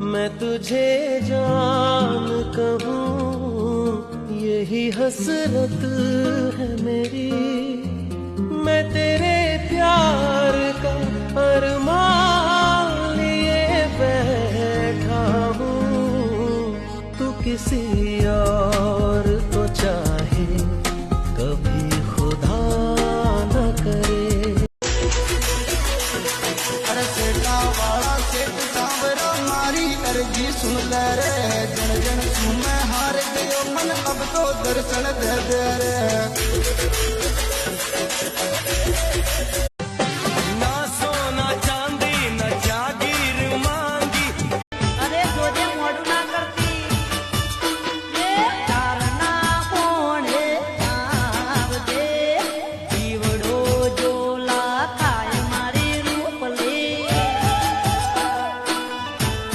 मैं तुझे जान कहूँ यही हसरत है मेरी। मैं तेरे प्यार का अरमान लिए बैठा हूँ। तू किसी और को चाहे कभी खुदा न करे। अरे सेठा वाला सेठ सांवरा मारी अर्जी सुन ले रे। जन जन तू मैं हार गयो मन अब तो दर्शन दे दे रे।